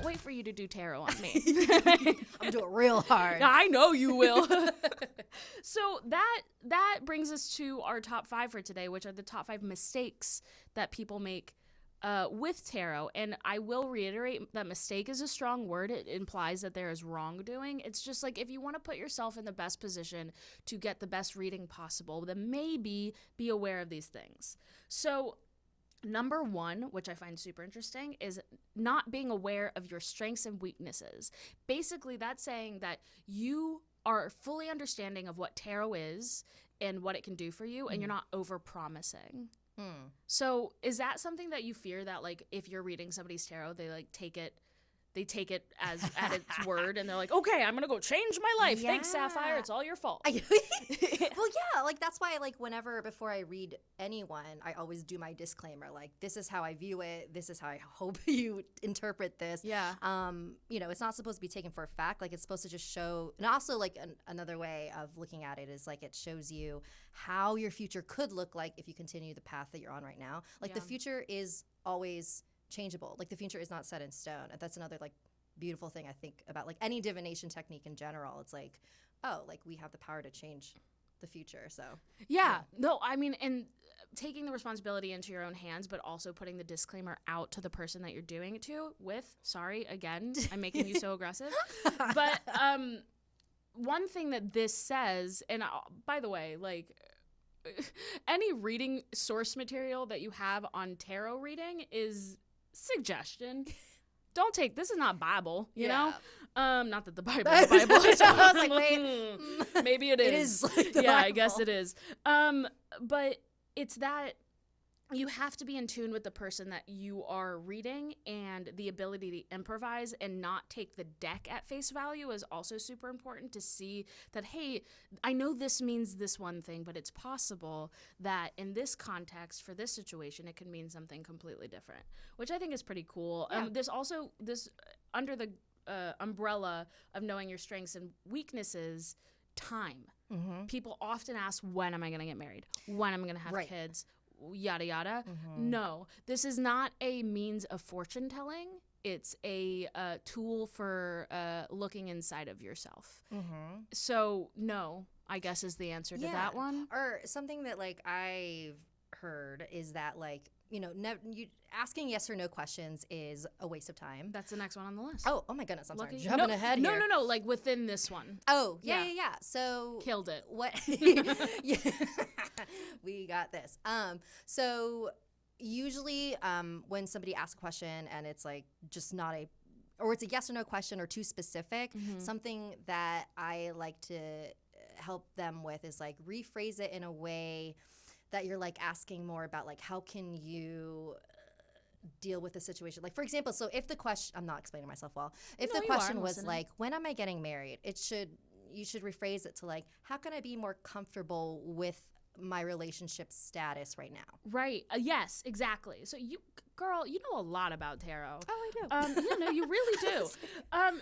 wait for you to do tarot on me. I'm doing it real hard. I know you will. So that brings us to our top 5 for today, which are the top 5 mistakes that people make with tarot. And I will reiterate that mistake is a strong word. It implies that there is wrongdoing. It's just like, if you want to put yourself in the best position to get the best reading possible, then maybe be aware of these things. So number 1, which I find super interesting, is not being aware of your strengths and weaknesses. Basically, that's saying that you are fully understanding of what tarot is and what it can do for you, and you're not over-promising. So is that something that you fear, that like if you're reading somebody's tarot, they like take it as at its word, and they're like, okay, I'm gonna go change my life. Yeah. Thanks, Sapphire. It's all your fault. Well, yeah, like that's why, like, before I read anyone, I always do my disclaimer, like, this is how I view it. This is how I hope you interpret this. Yeah. It's not supposed to be taken for a fact. Like, it's supposed to just show, and also like another way of looking at it is like it shows you how your future could look like if you continue the path that you're on right now. Like the future is always changeable. Like the future is not set in stone. And that's another like beautiful thing I think about like any divination technique in general. It's like, oh, like we have the power to change the future. So yeah. No, I mean, and taking the responsibility into your own hands, but also putting the disclaimer out to the person that you're doing it to with. Sorry, again, I'm making you so aggressive. But one thing that this says, and by the way, like any reading source material that you have on tarot reading is suggestion. Don't take, this is not Bible, you know? Not that the Bible is the Bible. So I was like, wait. Maybe it is. It is like the yeah, Bible. I guess it is. But it's that you have to be in tune with the person that you are reading, and the ability to improvise and not take the deck at face value is also super important, to see that, hey, I know this means this one thing, but it's possible that in this context, for this situation, it can mean something completely different, which I think is pretty cool. Yeah. This under the umbrella of knowing your strengths and weaknesses, time. Mm-hmm. People often ask, when am I going to get married? When am I going to have Right. kids? Yada yada. Mm-hmm. No, this is not a means of fortune telling. It's a tool for looking inside of yourself. Mm-hmm. So no, I guess is the answer to that one. Or something that like I've heard is that like, you know, asking yes or no questions is a waste of time. That's the next one on the list. Oh my goodness, I'm sorry, jumping ahead here. No, like within this one. Oh, yeah. So Killed it. What? Yeah. We got this. So usually, when somebody asks a question and it's like just not or it's a yes or no question or too specific, something that I like to help them with is like rephrase it in a way that you're like asking more about like how can you deal with the situation. Like for example, so if the question, I'm not explaining myself well. If the question was like, when am I getting married? You should rephrase it to like, how can I be more comfortable with my relationship status right now? Right. Yes, exactly. So you, girl, you know a lot about tarot. Oh, I do. You really do.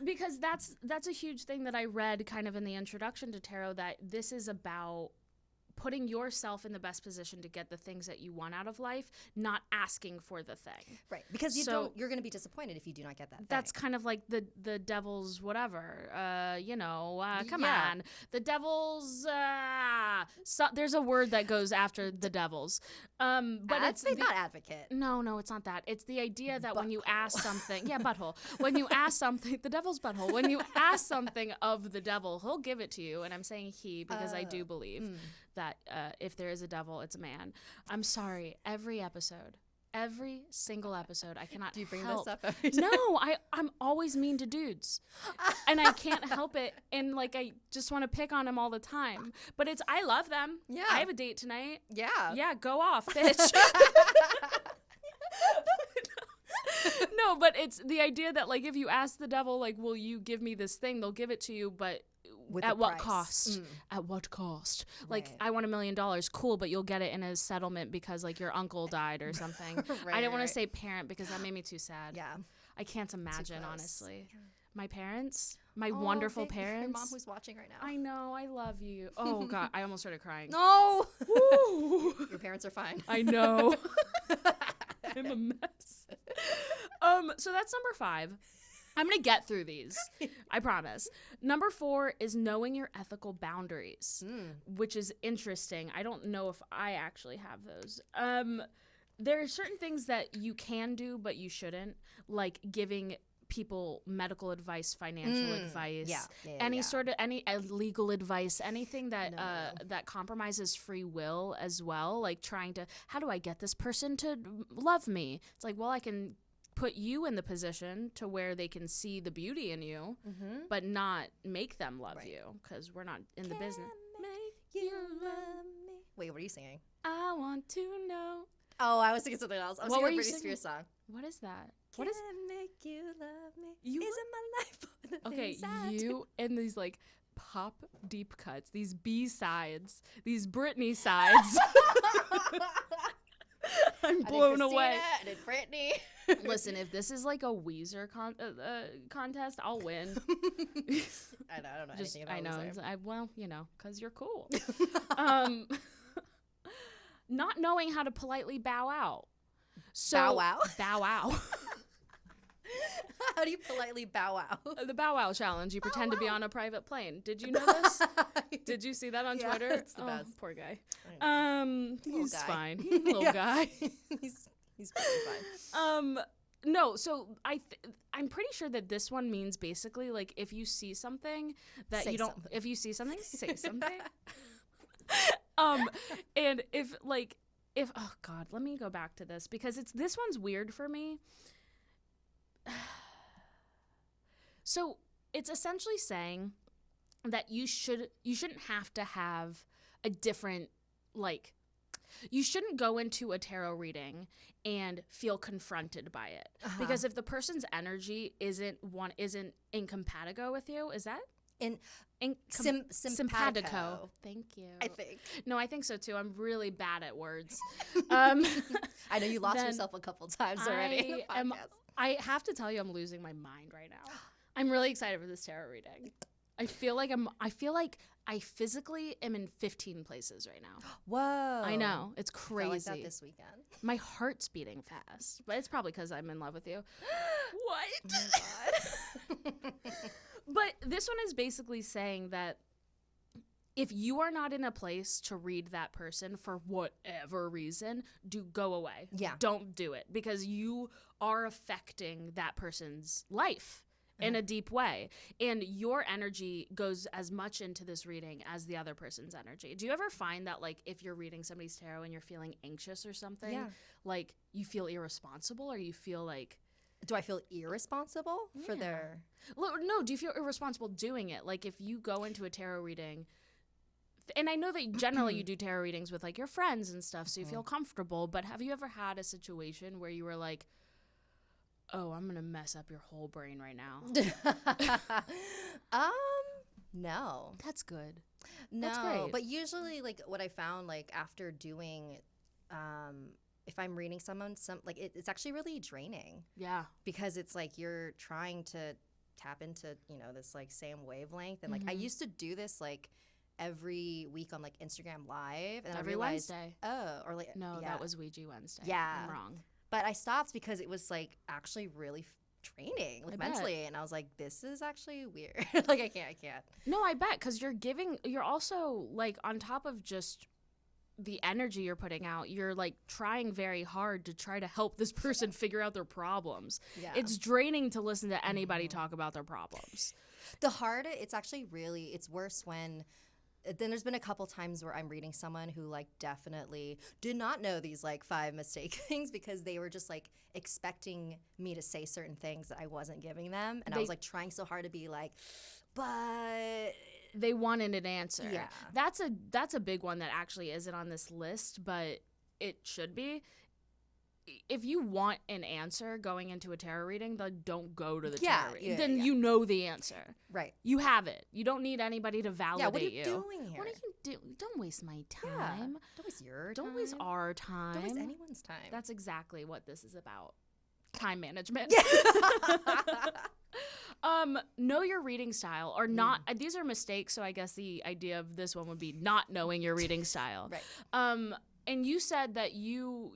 Because that's a huge thing that I read kind of in the introduction to tarot, that this is about putting yourself in the best position to get the things that you want out of life, not asking for the thing. Right. Because you're going to be disappointed if you do not get that thing. That's kind of like the devil's whatever. Come on. The devil's there's a word that goes after the devil's. But it's not advocate. No, it's not that. It's the idea that when you ask something, butthole. When you ask something, the devil's butthole. When you ask something of the devil, he'll give it to you. And I'm saying he because I do believe that if there is a devil, it's a man. I'm sorry. Every single episode, I cannot. Do you bring help. this up every time? No, I'm always mean to dudes, and I can't help it. And like I just want to pick on them all the time. But I love them. Yeah. I have a date tonight. Yeah. Yeah, go off, bitch. No, but it's the idea that like if you ask the devil like, will you give me this thing? They'll give it to you, but at what cost? At what cost? Like, Right. I want $1 million. Cool, but you'll get it in a settlement because like your uncle died or something. Right, I didn't want right. to say parent because that made me too sad. Yeah. I can't imagine, close. honestly. My parents, my wonderful parents. Your mom who's watching right now. I know, I love you. Oh God, I almost started crying. No. Woo. Your parents are fine. I know. I'm a mess. So that's number 5. I'm going to get through these. I promise. Number 4 is knowing your ethical boundaries, which is interesting. I don't know if I actually have those. There are certain things that you can do, but you shouldn't, like giving people medical advice, financial advice, any sort of legal advice, anything that that compromises free will as well, like trying to, how do I get this person to love me? It's like, well, I can put you in the position to where they can see the beauty in you, but not make them love you, because we're not in the business. Make you love me. Wait, what are you singing? I want to know. Oh, I was singing something else. I was singing a Britney Spears song. What is that? What is make you love me? Isn't my life? Okay, you and these like pop deep cuts, these B sides, these Britney sides. I'm blown away. I did Britney. Listen, if this is like a Weezer contest, I'll win. I don't know anything about Weezer. Well, you know, because you're cool. Not knowing how to politely bow out. So, bow out? Bow out. How do you politely bow out? The bow wow challenge. You pretend to be on a private plane. Did you know this? Did you see that on Twitter? It's the best. Poor guy. He's fine. He's a little guy. He's pretty fine. No, so I'm pretty sure that this one means basically like if you see something that say you don't, something. if you see something, say something. And if oh God, let me go back to this because this one's weird for me. So it's essentially saying that you shouldn't have to have a different, like, you shouldn't go into a tarot reading and feel confronted by it. Because if the person's energy isn't incompatible with you, is that? Simpatico. Thank you. I think. No, I think so too. I'm really bad at words. I know you lost yourself a couple times already in the podcast. I have to tell you, I'm losing my mind right now. I'm really excited for this tarot reading. I feel like I physically am in 15 places right now. Whoa. I know. It's crazy. I felt like that this weekend. My heart's beating fast, but it's probably because I'm in love with you. What? Oh my God. But this one is basically saying that if you are not in a place to read that person for whatever reason, go away. Yeah. Don't do it because you are affecting that person's life in a deep way. And your energy goes as much into this reading as the other person's energy. Do you ever find that, like, if you're reading somebody's tarot and you're feeling anxious or something, like, you feel irresponsible or you feel like... Do I feel irresponsible for their... No, do you feel irresponsible doing it? Like, if you go into a tarot reading... And I know that generally you do tarot readings with, like, your friends and stuff, so you feel comfortable. But have you ever had a situation where you were like, oh, I'm going to mess up your whole brain right now? No. That's good. No. That's great. But usually, like, what I found, like, after doing... if I'm reading someone, it's actually really draining. Yeah. Because it's like you're trying to tap into, you know, this like same wavelength. And like I used to do this like every week on like Instagram Live. And every I realized, Wednesday. Oh, or like that was Ouija Wednesday. Yeah. I'm wrong. But I stopped because it was like actually really draining like mentally. And I was like, this is actually weird. Like I can't. No, I bet because you're also like on top of just the energy you're putting out, you're like trying very hard to try to help this person figure out their problems. Yeah. It's draining to listen to anybody talk about their problems. It's actually really, it's worse when, then there's been a couple times where I'm reading someone who like definitely did not know these like 5 mistake things because they were just like expecting me to say certain things that I wasn't giving them. And I was like trying so hard to be like, but... They wanted an answer. Yeah. That's a big one that actually isn't on this list, but it should be. If you want an answer going into a tarot reading, then don't go to the tarot reading. Then you know the answer. Right. You have it. You don't need anybody to validate you. Yeah, what are you doing here? What are you doing? Don't waste my time. Yeah. Don't waste your time. Don't waste our time. Don't waste anyone's time. That's exactly what this is about. Time management. Know your reading style or not. These are mistakes, so I guess the idea of this one would be not knowing your reading style. Right. And you said that you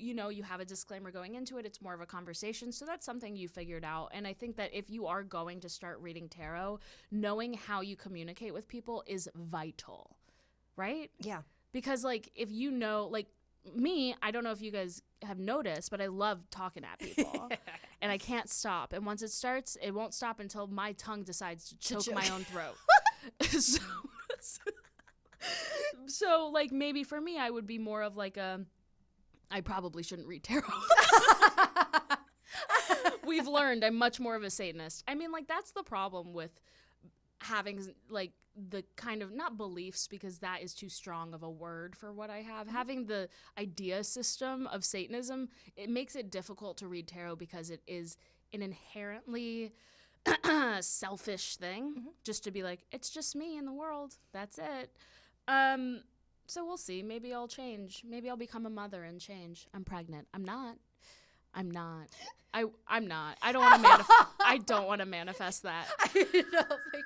have a disclaimer going into it. It's more of a conversation. So that's something you figured out. And I think that if you are going to start reading tarot, knowing how you communicate with people is vital, right? Yeah. Because, like, if you know, like me, I don't know if you guys have noticed, but I love talking at people. And I can't stop. And once it starts, it won't stop until my tongue decides to choke my own throat. So, like, maybe for me, I would be more of like I probably shouldn't read tarot. We've learned I'm much more of a Satanist. I mean, like, that's the problem with having, like, the kind of, not beliefs, because that is too strong of a word for what I have. Having the idea system of Satanism, it makes it difficult to read tarot because it is an inherently selfish thing, just to be like, it's just me in the world. That's it. So we'll see. Maybe I'll change. Maybe I'll become a mother and change. I'm pregnant. I'm not. I'm not. I don't want to I don't want to manifest that. I don't think